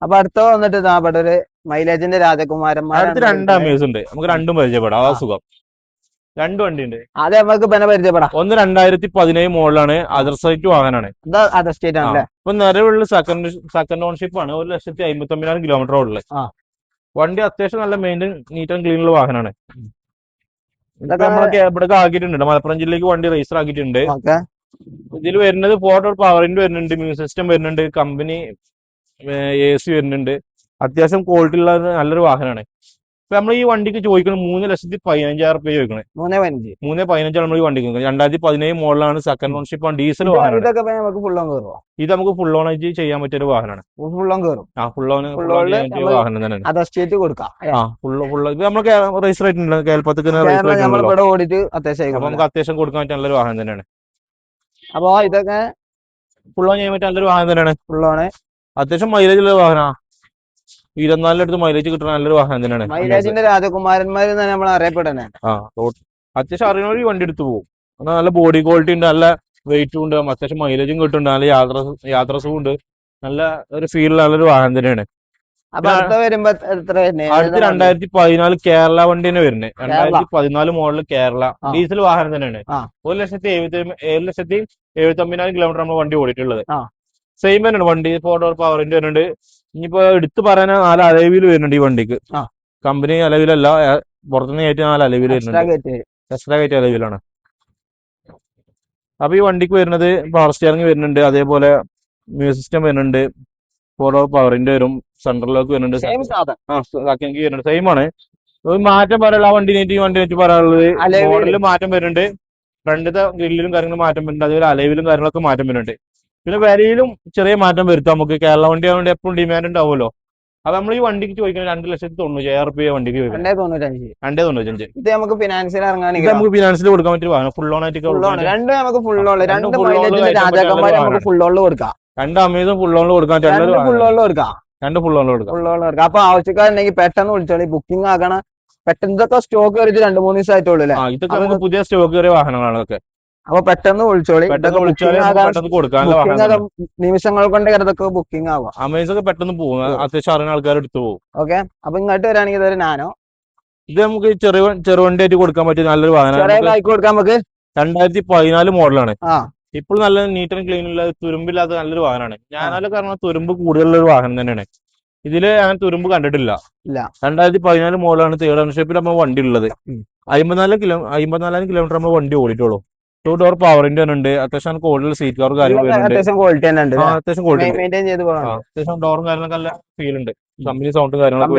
അപ്പൊ അടുത്ത വന്നിട്ട് ഒരു മൈലേജിന്റെ രാജകുമാരന്മാർ. അടുത്ത് 2 അമേസ് ഉണ്ട്. നമുക്ക് രണ്ടും പരിചയപ്പെടാം. ആ സുഖം. 2 വണ്ടി ഉണ്ട്. അത് നമുക്ക് പരിചയപ്പെടാം. ഒന്ന് 2017 മോഡലാണ്. അതർ സൈറ്റ് വാഹനമാണ്. അതർ സ്റ്റേറ്റ് ആണല്ലേ. ഇപ്പൊ നിലവിലുള്ള സെക്കൻഡ് ഓൺഷിപ്പ് ആണ്. 1,59,000 കിലോമീറ്റർ ഉള്ളത്. വണ്ടി അത്യാവശ്യം നല്ല മെയിൻറ്റൈൻ നീറ്റ് ആൻഡ് ക്ലീൻ ഉള്ള വാഹനമാണ്. നമ്മളൊക്കെ ഇവിടെ ആക്കിയിട്ടുണ്ട്. മലപ്പുറം ജില്ലക്ക് വണ്ടി രജിസ്റ്റർ ആക്കിയിട്ടുണ്ട്. ഇതിൽ വരുന്നത് 4 ഡോർ പവറിന്റെ വരുന്നുണ്ട്. മ്യൂസിക് സിസ്റ്റം വരുന്നുണ്ട്. കമ്പനി AC വരുന്നുണ്ട്. അത്യാവശ്യം ക്വാളിറ്റി ഉള്ള നല്ലൊരു വാഹനമാണ്. ഇപ്പൊ നമ്മൾ ഈ വണ്ടിക്ക് ചോദിക്കുന്നത് 3,15,000 റുപ്യ ചോദിക്കണേ. 3,15 നമ്മൾ ഈ വണ്ടിക്ക് 2017 മോഡലാണ്. സെക്കൻഡ് ഓൺഷിപ്പ് ആണ്. ഡീസൽ വാഹനം. ഇത് നമുക്ക് ഫുൾ ഓൺ ആയിട്ട് ചെയ്യാൻ പറ്റിയ ഒരു വാഹനമാണ്. ഫുൾ ഓൺ വാഹനം തന്നെയാണ്. നമുക്ക് രജിസ്റ്റർ ആയിട്ടുണ്ട്. കേരളത്തിൽ നമുക്ക് അത്യാവശ്യം കൊടുക്കാൻ പറ്റിയ നല്ലൊരു വാഹനം തന്നെയാണ്. അപ്പൊ ഇതൊക്കെ ഫുൾ ഓൺ ചെയ്യാൻ പറ്റിയ നല്ലൊരു വാഹനം തന്നെയാണ്. അത്യാവശ്യം മൈലേജ് ഉള്ള വാഹനമാണ്. 24 അടുത്ത് മൈലേജ് കിട്ടുന്ന നല്ലൊരു വാഹനം തന്നെയാണ്. മൈലേജിന്റെ രാജകുമാരന്മാർ നമ്മൾ അറിയപ്പെടുന്നത്. അത്യാവശ്യം അറിയണ വണ്ടി എടുത്തു പോകും. നല്ല ബോഡി ക്വാളിറ്റി ഉണ്ട്. നല്ല വെയിറ്റും ഉണ്ട്. അത്യാവശ്യം മൈലേജും കിട്ടുന്നുണ്ട്. നല്ല യാത്ര സുഖം ഉണ്ട്. നല്ല ഒരു ഫീൽ നല്ലൊരു വാഹനം തന്നെയാണ്. അടുത്ത 2014 കേരള വണ്ടി തന്നെ വരുന്നത്. 2014 മോഡൽ കേരള ഡീസൽ വാഹനം തന്നെയാണ്. 1,79,000 കിലോമീറ്റർ നമ്മൾ വണ്ടി ഓടിയിട്ടുള്ളത്. സെയിം തന്നെയാണ് വണ്ടി. 4 ഡോർ പവറിന്റെ വരുന്നുണ്ട്. ഇനിയിപ്പോ എടുത്തു പറയാൻ 4 അലവിൽ വരുന്നുണ്ട് ഈ വണ്ടിക്ക്. കമ്പനി അലവിലല്ല, പുറത്തുനിന്ന് കയറ്റി 4 അലവിൽ വരുന്നുണ്ട്. എക്സ്ട്രാ കയറ്റിയ അലവിലാണ്. അപ്പൊ ഈ വണ്ടിക്ക് വരുന്നത് പവർ സ്റ്റിയറിംഗ് വരുന്നുണ്ട്. അതേപോലെ മ്യൂസിക് സിസ്റ്റം വരുന്നുണ്ട്. 4 ഡോർ പവറിന്റെ വരും. സെൻട്രൽ ലോക്ക് വരുന്നുണ്ട്. സെയിം ആണ്. മാറ്റം പറയാനുള്ള ആ വണ്ടിനേറ്റ് ഈ വണ്ടിനേറ്റ് പറയാനുള്ളത് മോഡലിൽ മാറ്റം വരുന്നുണ്ട്. ഫ്രണ്ടിലത്തെ ഗ്രില്ലിലും കാര്യങ്ങളും മാറ്റം വരുന്നുണ്ട്, അതുപോലെ അലവിലും കാര്യങ്ങളൊക്കെ മാറ്റം വരുന്നുണ്ട്. പിന്നെ വിലയിലും ചെറിയ മാറ്റം വരുത്താം. നമുക്ക് കേരള വണ്ടി ആയതുകൊണ്ട് എപ്പോഴും ഡിമാൻഡ് ഉണ്ടാവുമല്ലോ. അപ്പൊ നമ്മൾ ഈ വണ്ടിക്ക് ചോദിക്കുന്നത് 2,90,000 വണ്ടിക്ക് ചോദിക്കുന്നത് 2,95. ഇത് നമുക്ക് ഫിനാൻസിൽ ഇത് ഇറങ്ങുകയാണെങ്കിൽ നമുക്ക് ഫിനാൻസിൽ കൊടുക്കാൻ പറ്റിയ വാഹനം, ഫുൾ ഓൺ ആയിട്ട് രണ്ട് നമുക്ക് ഫുൾ ഓൺ, രണ്ടും രണ്ട് full on മൈലേജിന്റെ കയറ്റാൻ പറ്റിയ രാജാക്കന്മാരെ നമുക്ക് വാഹനമാണ്. ഫുൾ ഓണിൽ കൊടുക്കാം. രണ്ട് അമേസും ഫുൾ ഓണിൽ കൊടുക്കാൻ പറ്റിയ രണ്ട് ഫുൾ ഓണിൽ കൊടുക്കാം. രണ്ട് ഫുൾ ഓണിൽ കൊടുക്കാം. ഫുൾ ഓണിൽ കൊടുക്കാം. അപ്പൊ ആവശ്യക്കാരുണ്ടെങ്കിൽ പെട്ടെന്ന് വിളിച്ചോളി, ബുക്കിംഗ് ആക്കണം. പെട്ടെന്ന് ഇതൊക്കെ സ്റ്റോക്ക് കയറിയിട്ട് 2-3 ദിവസം ആയിട്ടുള്ളൂ അല്ലേ? ഇതൊക്കെ നമുക്ക് പുതിയ സ്റ്റോക്ക് കയറിയ വാഹനങ്ങളാണ് ഇതൊക്കെ. അപ്പൊ പെട്ടെന്ന് വിളിച്ചോളി. പെട്ടെന്ന് വിളിച്ചാൽ പെട്ടെന്ന് കൊടുക്കാനുള്ള വാഹനം. നിമിഷങ്ങൾ കൊണ്ട് ഇതൊക്കെ ബുക്കിംഗ് ആവാം. അമേസൊക്കെ പെട്ടെന്ന് പോകും, അത്യാവശ്യം അറിയുന്ന ആൾക്കാർ എടുത്തു പോകും. ഓക്കെ. അപ്പൊ ഇങ്ങോട്ട് വരാണെങ്കിൽ ഇതൊരു നാനോ, ഇത് നമുക്ക് ചെറുവണ്ടിയായിട്ട് കൊടുക്കാൻ പറ്റിയ നല്ലൊരു വാഹനമാണ്. കൊടുക്കാം നമുക്ക്. 2014 മോഡലാണ്. ഇപ്പോൾ നല്ല നീറ്റ് ആൻഡ് ക്ലീൻ ഉള്ള തുരുമ്പില്ലാത്ത നല്ലൊരു വാഹനമാണ്. ഞാനാലും കാരണം തുരുമ്പ് കൂടുതലുള്ള ഒരു വാഹനം തന്നെയാണ്. ഇതില് അങ്ങനെ തുരുമ്പ് കണ്ടിട്ടില്ല. 2014 മോഡലാണ്. തേർഡ് ഓണർഷിപ്പിൽ നമ്മൾ വണ്ടി ഉള്ളത്. 54,000 കിലോമീറ്റർ നമ്മൾ വണ്ടി ഓടിയിട്ടുള്ളൂ. 2 ഡോർ പവർ വിൻഡോ ഉണ്ട്. അത്യാവശ്യം കൂടുതൽ സീറ്റ് കവർ കാര്യങ്ങൾ അത്യാവശ്യം ഡോറും കാര്യങ്ങളൊക്കെ നല്ല ഫീൽ ഉണ്ട്. കമ്പനി സൗണ്ടും കാര്യങ്ങളൊക്കെ.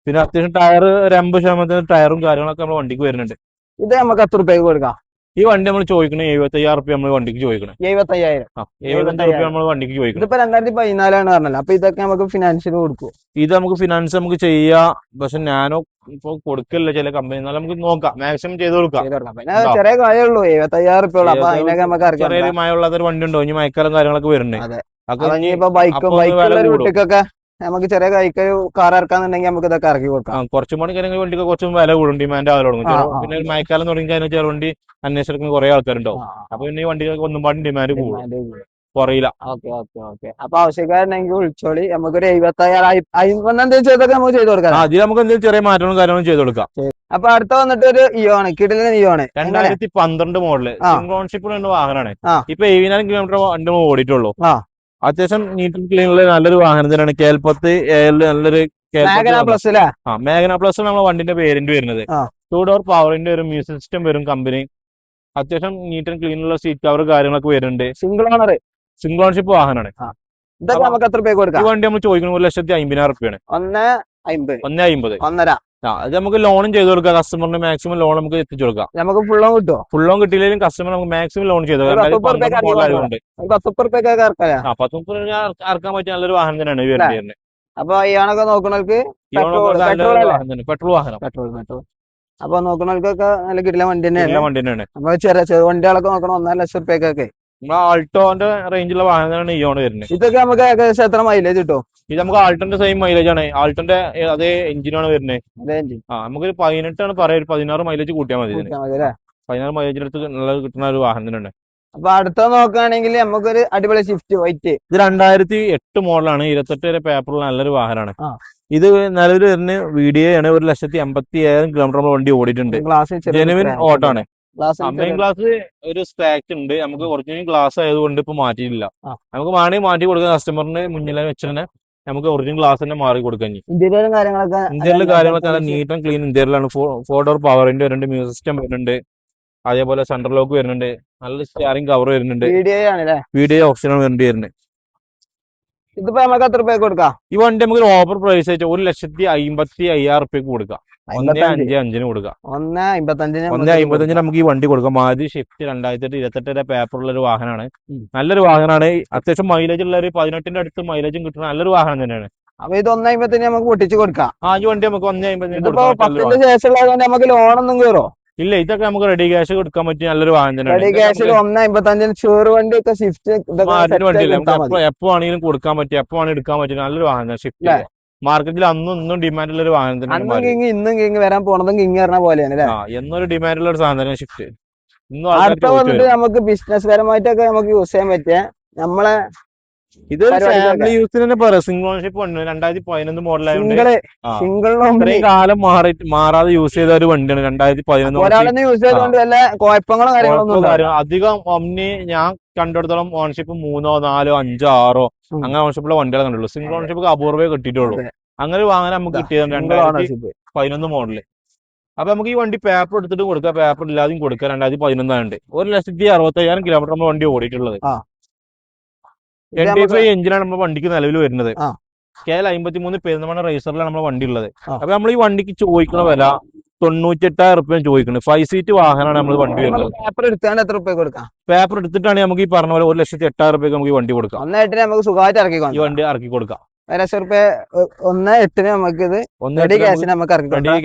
പിന്നെ അത്യാവശ്യം ടയർ ഒരു 50% ടയറും കാര്യങ്ങളൊക്കെ നമ്മുടെ വണ്ടിക്ക് വരുന്നുണ്ട്. ഇത് നമുക്ക് എത്ര രൂപയ്ക്ക് കൊടുക്കാം? ഈ വണ്ടി നമ്മൾ ചോദിക്കണേ 75,000 നമ്മൾ വണ്ടിക്ക് ചോദിക്കണം. 75,000 നമ്മൾ വണ്ടിക്ക് ചോദിക്കണം. ഇതിപ്പോ 2014 പറഞ്ഞല്ലോ. അപ്പൊ ഇതൊക്കെ നമുക്ക് ഫിനാൻഷ്യൽ കൊടുക്കും. ഇത് നമുക്ക് ഫിനാൻസ് നമുക്ക് ചെയ്യാം. പക്ഷെ ഞാനോ ഇപ്പൊ കൊടുക്കില്ല ചില കമ്പനി. എന്നാലും നമുക്ക് നോക്കാം, മാക്സിമം ചെയ്ത് കൊടുക്കാം. ചെറിയ കാര്യമുള്ളൂ, 75,000 അപ്പൊ അതിനൊക്കെ നമുക്ക് ചെറിയ മഴയുള്ളതൊരു വണ്ടി ഉണ്ടോ? ഇനി മഴക്കാലം കാര്യങ്ങളൊക്കെ വരുന്നുണ്ട്. ബൈക്കൊക്കെ നമുക്ക് ചെറിയ കൈക്ക് കാർ ഇറക്കാന്നുണ്ടെങ്കിൽ നമുക്ക് ഇതൊക്കെ ഇറക്കി കൊടുക്കാം. കുറച്ചും കൂടി കാര്യങ്ങൾ വണ്ടിക്ക് കുറച്ചും വില കൂടും, ഡിമാൻഡ് ആവാൻ തുടങ്ങും. പിന്നെ ഒരു മഴക്കാലം തുടങ്ങി കഴിഞ്ഞാൽ ചെറു വണ്ടി അന്വേഷിച്ചെടുക്കുന്ന കുറെ ആൾക്കാരുണ്ടാവും. അപ്പൊ പിന്നെ ഈ വണ്ടികൾക്ക് ഒന്നും പാടും ഡിമാൻഡ് കൂടും, കുറയില്ല. അപ്പൊ ആവശ്യക്കാരുണ്ടെങ്കിൽ വിളിച്ചോളി. നമുക്കൊരു 75,000 ചെയ്തൊക്കെ നമുക്ക് ചെയ്ത് കൊടുക്കാം. അതിൽ നമുക്ക് എന്തെങ്കിലും ചെറിയ മാറ്റങ്ങളും കാര്യങ്ങളും ചെയ്ത് കൊടുക്കാം. അപ്പൊ അടുത്ത വന്നിട്ട് ഒരു ഇയോണ്, കിടിലൻ ഇയോണ്, 2012 മോഡല് സിംഗ്ലോൺഷിപ്പ് വാഹനമാണ്. ഇപ്പൊ 70,000 കിലോമീറ്റർ വണ്ടി ഓടിയിട്ടുള്ളൂ. അത്യാവശ്യം നീറ്റ് ആൻഡ് ക്ലീൻ ഉള്ള നല്ലൊരു വാഹനം തന്നെയാണ്. KL10 നല്ലൊരു മേഘന പ്ലസ് നമ്മളെ വണ്ടിന്റെ പേരിന്റെ വരുന്നത്. 2 ഡോർ പവറിന്റെ ഒരു മ്യൂസിക് സിസ്റ്റം വരും കമ്പനി. അത്യാവശ്യം നീറ്റ് ആൻഡ് ക്ലീൻ ഉള്ള സീറ്റ് കവർ കാര്യങ്ങളൊക്കെ വരുന്നുണ്ട്. സിംഗിൾ ഓണർഷിപ്പ് വാഹനമാണ്. ഈ വണ്ടി നമ്മൾ ചോദിക്കുന്നത് 1,50,000 1,50,000. അത് നമുക്ക് ലോണും ചെയ്ത് കൊടുക്കാം. കസ്റ്റമറിന് മാക്സിമം ലോൺ നമുക്ക് എത്തിച്ചു കൊടുക്കാം. നമുക്ക് ഫുൾ ലോൺ കിട്ടുമോ? ഫുൾ ലോൺ കിട്ടിയില്ലെങ്കിലും കസ്റ്റമർ നമുക്ക് മാക്സിമം ലോൺ ചെയ്ത് കൊടുക്കാം. 10-30 ഇറക്കാൻ പറ്റിയ നല്ലൊരു വാഹനം തന്നെയാണ് ഈ വരുന്നത്. അപ്പൊ ഇയാളൊക്കെ നോക്കണവർക്ക് പെട്രോൾ വാഹനം. അപ്പൊ നോക്കണവർക്കൊക്കെ നല്ല കിട്ടില്ല വണ്ടി തന്നെയാണ്. അപ്പൊ ചെറിയ വണ്ടികളൊക്കെ നോക്കണം 1,50,000 ആൾട്ടോന്റെ റേഞ്ചുള്ള വാഹനം തന്നെയാണ് ഇയോണ് വരുന്നത്. ഇതൊക്കെ നമുക്ക് ഏകദേശം എത്ര മൈലേജ് കിട്ടും? ഇത് നമുക്ക് ആൾട്ടോന്റെ സെയിം മൈലേജ് ആണ്. ആൾട്ടോന്റെ അതേ എഞ്ചിനാണ് വരുന്നത്. നമുക്ക് 18 പറയാം, 16 മൈലേജ് കൂട്ടിയാൽ മതി. 16 മൈലേജിനടുത്ത് നല്ലത് കിട്ടുന്ന ഒരു വാഹനം തന്നെയാണ്. അപ്പൊ അടുത്ത നോക്കുകയാണെങ്കിൽ നമുക്കൊരു അടിപൊളി സ്വിഫ്റ്റ് വൈറ്റ്. ഇത് 2008 മോഡലാണ്. 28 വരെ പേപ്പറുള്ള നല്ലൊരു വാഹനമാണ്. ഇത് നിലവിൽ വരുന്ന VDA ആണ്. 1,80,000 കിലോമീറ്റർ നമ്മൾ വണ്ടി ഓടിയിട്ടുണ്ട്. ജെനുവിൻ ഓട്ടാണ്. മെയിൻ ഗ്ലാസ് ഒരു സ്ക്രാച്ച് ഉണ്ട്. നമുക്ക് ഒറിജിനൽ ഗ്ലാസ് ആയതുകൊണ്ട് ഇപ്പൊ മാറ്റിയിട്ടില്ല. നമുക്ക് വേണമെങ്കിൽ മാറ്റി കൊടുക്കാം. കസ്റ്റമറിന് മുന്നിൽ വെച്ച് തന്നെ നമുക്ക് ഒറിജിനൽ ഗ്ലാസ് തന്നെ മാറി കൊടുക്കാം. ഇന്റീരിയൽ കാര്യങ്ങളൊക്കെ നല്ല നീറ്റ് ആൻഡ് ക്ലീൻ ഇന്റീരിയലാണ്. 4 ഡോർ പവറിന്റെ വരുന്നുണ്ട്, മ്യൂസിക് സിസ്റ്റം വരുന്നുണ്ട്, അതേപോലെ സെൻട്രൽ ലോക്ക് വരുന്നുണ്ട്, നല്ല സ്റ്റിയറിംഗ് കവർ വരുന്നുണ്ട്, VDA ഓപ്ഷനാണ് വരുന്നുണ്ട്. ഇതിപ്പോ നമുക്ക് എത്ര രൂപ കൊടുക്കാം? ഈ വണ്ടി നമുക്ക് ഓഫർ പ്രൈസ് ആയിട്ട് 1,55,000 കൊടുക്കാം. 1,55,000 കൊടുക്കാം. 1,55,000 നമുക്ക് ഈ വണ്ടി കൊടുക്കാം. മാരുതി സ്വിഫ്റ്റ് 2028 വരെ പേപ്പറുള്ള ഒരു വാഹനമാണ്. നല്ലൊരു വാഹനമാണ്. അത്യാവശ്യം മൈലേജ് ഉള്ള ഒരു 18ന്റെ അടുത്ത് മൈലേജും കിട്ടുന്ന നല്ലൊരു വാഹനം തന്നെയാണ്. അപ്പൊ ഇത് 1,50,000 നമുക്ക് പൊട്ടിച്ച് കൊടുക്കാം. ഈ വണ്ടി നമുക്ക് 1,50,000 നമുക്ക് ലോണൊന്നും കയറോ? ഇല്ല, ഇതൊക്കെ നമുക്ക് റെഡി ക്യാഷ് കൊടുക്കാൻ പറ്റിയ നല്ലൊരു വാഹനം തന്നെയാണ്. എപ്പോ ആണെങ്കിലും കൊടുക്കാൻ പറ്റിയ, എപ്പോ ആണെങ്കിലും എടുക്കാൻ പറ്റിയ നല്ലൊരു വാഹനം സ്വിഫ്റ്റ്. മാർക്കറ്റിൽ അന്നും ഡിമാൻഡുള്ള ഒരു വാഹനം തന്നെ. ഇന്നും വരാൻ പോണതും കിങ് പറഞ്ഞ പോലെയാണ്. എന്നൊരു ഡിമാൻഡുള്ള ഒരു സാധനം തന്നെ സ്വിഫ്റ്റ്. നമുക്ക് ബിസിനസ് പരമായിട്ടൊക്കെ നമുക്ക് യൂസ് ചെയ്യാൻ പറ്റിയ നമ്മളെ ഇത് ഫാമിലി യൂസിന് തന്നെ പറയാം. സിംഗിൾ ഓണർഷിപ്പ് ഉണ്ട്. 2011 മോഡലായതുകൊണ്ട് ഇത്രയും കാലം മാറാതെ യൂസ് ചെയ്ത ഒരു വണ്ടിയാണ് 2011. അധികം ഒമ്നി ഞാൻ കണ്ടെടുത്തോളം ഓണർഷിപ്പ് 3, 4, 5, 6 അങ്ങനെ ഓണർഷിപ്പുള്ള വണ്ടികളെ കണ്ടുള്ളൂ. സിംഗിൾ ഓണർഷിപ്പ് അപൂർവേ കിട്ടിയിട്ടുള്ളൂ. അങ്ങനെ ഒരു വാഹനം നമുക്ക് കിട്ടിയത് 2011 മോഡല്. അപ്പൊ നമുക്ക് ഈ വണ്ടി പേപ്പർ എടുത്തിട്ട് കൊടുക്കാം, പേപ്പർ ഇല്ലാതെയും കൊടുക്കാം. 2011 ആണ്ട് 1,60,000 കിലോമീറ്റർ നമ്മൾ വണ്ടി ഓടിയിട്ടുള്ളത്. 25 എഞ്ചിനാണ് നമ്മുടെ വണ്ടിക്ക് നിലവിൽ വരുന്നത്. KL 53 പെരുന്തൽമണ്ണ റേസറിലാണ് നമ്മുടെ വണ്ടി ഉള്ളത്. അപ്പൊ നമ്മൾ ഈ വണ്ടിക്ക് ചോദിക്കുന്ന വില 98,000 ചോദിക്കുന്നത്. 5 സീറ്റ് വാഹനമാണ് നമ്മൾ വണ്ടി വരുന്നത്. പേപ്പർ എടുത്താണ്ട് എത്ര റുപ്യ കൊടുക്കാം? പേപ്പർ എടുത്തിട്ടാണ് നമുക്ക് ഈ പറഞ്ഞ പോലെ 1,08,000 നമുക്ക് ഈ വണ്ടി കൊടുക്കാം. 1,800 നമുക്ക് സുഖമായിട്ട് ഇറക്കി ഈ വണ്ടി ഇറക്കി കൊടുക്കാം. 1,800 നമുക്ക് ഇത് റെഡി ക്യാഷിന് നമുക്ക്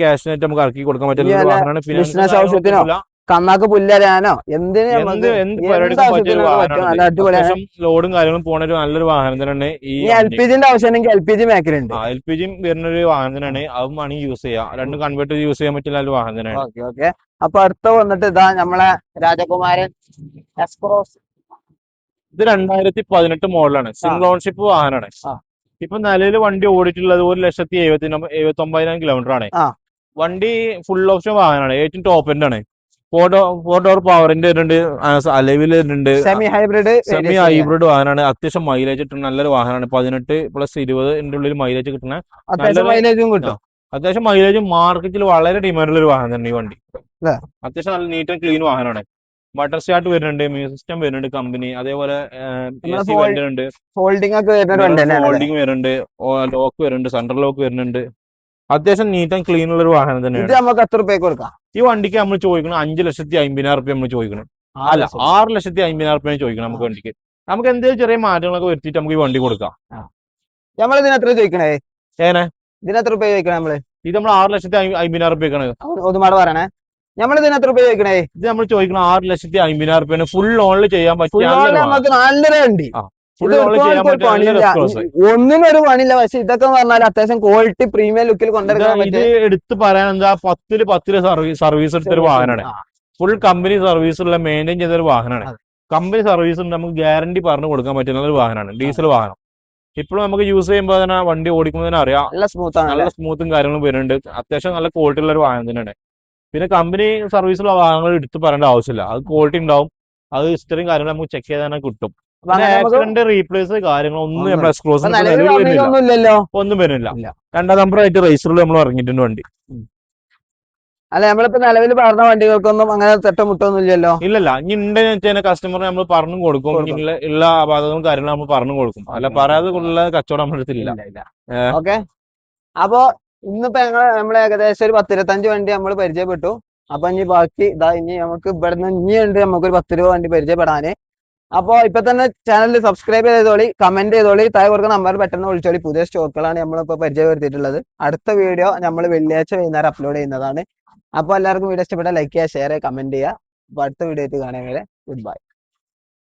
ക്യാഷിനായിട്ട് നമുക്ക് ഇറക്കി കൊടുക്കാൻ പറ്റുന്ന വാഹനമാണ്. ബിസിനസ് ആവശ്യത്തിനോ കണ്ണാക്ക് പുല്ലരാനോ എന്തിനും ലോഡും കാര്യങ്ങളും പോണ ഒരു നല്ലൊരു വാഹനം തന്നെയാണ് ഈ LPG ആവശ്യമുണ്ടെങ്കിൽ LPG മേഖലയുണ്ട്. LPG വരുന്ന ഒരു വാഹനം തന്നെയാണ്. അതും വേണമെങ്കിൽ യൂസ് ചെയ്യാം. രണ്ട് കൺവേർട്ടർ യൂസ് ചെയ്യാൻ പറ്റുന്ന ഒരു വാഹനം തന്നെയാണ്. ഓക്കെ. അപ്പൊ അടുത്ത വന്നിട്ട് ഇതാ നമ്മളെ രാജകുമാരൻ എക്സ്പ്രോസ്. ഇത് 2018 മോഡലാണ്. സിംഗിൾ ഓൺഷിപ്പ് വാഹനമാണ്. ഇപ്പൊ നിലവിൽ വണ്ടി ഓടിയിട്ടുള്ളത് 1,79,000 കിലോമീറ്റർ ആണ്. വണ്ടി ഫുൾ ഓപ്ഷൻ വാഹനമാണ്. ഏറ്റവും ടോപ്പ് എൻഡ് ആണ്. 4 ഡോർ പവറിന്റെ വരുന്നുണ്ട്, അലവിൽ വരുന്നുണ്ട്, സെമി ഹൈബ്രിഡ് വാഹനമാണ്. അത്യാവശ്യം മൈലേജ് കിട്ടുന്ന നല്ലൊരു വാഹനമാണ്. 18+20 ഉള്ളിൽ മൈലേജ് കിട്ടുന്ന അത്യാവശ്യം മൈലേജ് മാർക്കറ്റിൽ വളരെ ഡിമാൻഡുള്ള ഒരു വാഹനം തന്നെ ഈ വണ്ടി. അത്യാവശ്യം നല്ല നീറ്റ് ആൻഡ് ക്ലീൻ വാഹനമാണ്. ബട്ടർ സ്റ്റാർട്ട് വരുന്നുണ്ട്, മ്യൂസിക് സിസ്റ്റം വരുന്നുണ്ട് കമ്പനി. അതേപോലെ വരുന്നുണ്ട്, ഫോൾഡിംഗ് വരുന്നുണ്ട്, ലോക്ക് വരുന്നുണ്ട്, സെൻട്രൽ ലോക്ക് വരുന്നുണ്ട്. അത്യാവശ്യം നീറ്റ് ആൻഡ് ക്ലീൻ ഉള്ള ഒരു വാഹനം തന്നെയാണ്. നമുക്ക് എത്ര രൂപ കൊടുക്കാം? ഈ വണ്ടിക്ക് നമ്മൾ ചോദിക്കണം 5,50,000 നമ്മൾ ചോദിക്കണം. അല്ല, 6,50,000 ചോദിക്കണം നമുക്ക് വണ്ടിക്ക്. നമുക്ക് എന്തെങ്കിലും ചെറിയ മാറ്റങ്ങളൊക്കെ വരുത്തിയിട്ട് നമുക്ക് ഈ വണ്ടി കൊടുക്കാം. നമ്മൾ ഇതിനെത്ര ചോദിക്കണേ? ഇതിനെത്ര രൂപ ചോദിക്കണേ? ഇത് നമ്മൾ 6,50,000 ഒന്നുമാടെ പറയണേ. നമ്മൾ ഇതിനെത്ര രൂപ ചോദിക്കണേ? ഇത് നമ്മൾ ചോദിക്കണം 6,50,000 ഫുൾ ഓണിൽ ചെയ്യാൻ പറ്റിയ നല്ലൊരു വണ്ടി. ഒന്നിനൊരു പണിയില്ല. പക്ഷെ ഇതൊക്കെ പറഞ്ഞാൽ അത്യാവശ്യം ക്വാളിറ്റി പ്രീമിയം ലുക്കിൽ കൊണ്ടുവരാൻ ഇത് എടുത്ത് പറയാൻ എന്താ 10 സർവീസ് എടുത്തൊരു വാഹനമാണ്. ഫുൾ കമ്പനി സർവീസ് ഉള്ള മെയിൻറ്റെയിൻ ചെയ്ത ഒരു വാഹനമാണ്. കമ്പനി സർവീസ് നമുക്ക് ഗ്യാരണ്ടി പറഞ്ഞു കൊടുക്കാൻ പറ്റുന്ന ഒരു വാഹനമാണ്. ഡീസൽ വാഹനം ഇപ്പോഴും നമുക്ക് യൂസ് ചെയ്യുമ്പോൾ തന്നെ വണ്ടി ഓടിക്കുമ്പോൾ തന്നെ അറിയാം നല്ല സ്മൂത്തും കാര്യങ്ങളും വരുന്നുണ്ട്. അത്യാവശ്യം നല്ല ക്വാളിറ്റി ഉള്ള ഒരു വാഹനം തന്നെയാണ്. പിന്നെ കമ്പനി സർവീസുള്ള വാഹനങ്ങൾ എടുത്ത് പറയേണ്ട ആവശ്യമില്ല. അത് ക്വാളിറ്റി ഉണ്ടാവും. അത് ഇത്രയും കാര്യങ്ങൾ നമുക്ക് ചെക്ക് ചെയ്ത് തന്നെ കിട്ടും. ആക്സിഡന്റ് റീപ്ലേസ് കാര്യങ്ങളൊന്നും നമ്മുടെ എക്സ്ക്ലൂസീവ് ഒന്നും വരുന്നില്ല. 2ാം നമ്പറായിട്ട് റേസറിൽ നമ്മൾ ഇറങ്ങിയിട്ടുണ്ട് വണ്ടി. അല്ല, നമ്മളിപ്പോ നിലവിൽ പറഞ്ഞ വണ്ടികൾക്കൊന്നും അങ്ങനെ തെറ്റമുട്ടൊന്നും ഇല്ലല്ലോ. ഇല്ലല്ല. ഇനി ഉണ്ടെന്ന് വെച്ചാൽ കസ്റ്റമറിന് നമ്മൾ പറഞ്ഞു കൊടുക്കും. ഉള്ള അപാകതകളും കാര്യങ്ങളും നമ്മൾ പറഞ്ഞു കൊടുക്കും. അല്ല, പറയാതെ ഉള്ള കച്ചവടം നമ്മുടെ അടുത്തില്ല. ഓക്കെ. അപ്പൊ ഇന്നിപ്പോ നമ്മൾ ഏകദേശം ഒരു 10-25 വണ്ടി നമ്മൾ പരിചയപ്പെട്ടു. അപ്പൊ ഇനി ബാക്കി ഇനി നമുക്ക് ഇവിടുന്ന് ഇനിയുണ്ട് നമുക്കൊരു 10 വണ്ടി പരിചയപ്പെടാന്. അപ്പൊ ഇപ്പൊ തന്നെ ചാനൽ സബ്സ്ക്രൈബ് ചെയ്തോളി, കമന്റ് ചെയ്തോളി, താഴെ കൊടുക്കുന്ന നമ്പർ പെട്ടെന്ന് വിളിച്ചോളി. പുതിയ സ്റ്റോക്കുകളാണ് നമ്മളിപ്പോ പരിചയപ്പെടുത്തിയിട്ടുള്ളത്. അടുത്ത വീഡിയോ നമ്മൾ വെള്ളിയാഴ്ച വൈകുന്നേരം അപ്ലോഡ് ചെയ്യുന്നതാണ്. അപ്പൊ എല്ലാവർക്കും വീഡിയോ ഇഷ്ടപ്പെട്ട ലൈക്ക് ചെയ്യുക, ഷെയർ ചെയ്യുക, കമന്റ് ചെയ്യുക. അപ്പൊ അടുത്ത വീഡിയോ ആയിട്ട് കാണാൻ വരെ ഗുഡ് ബൈ.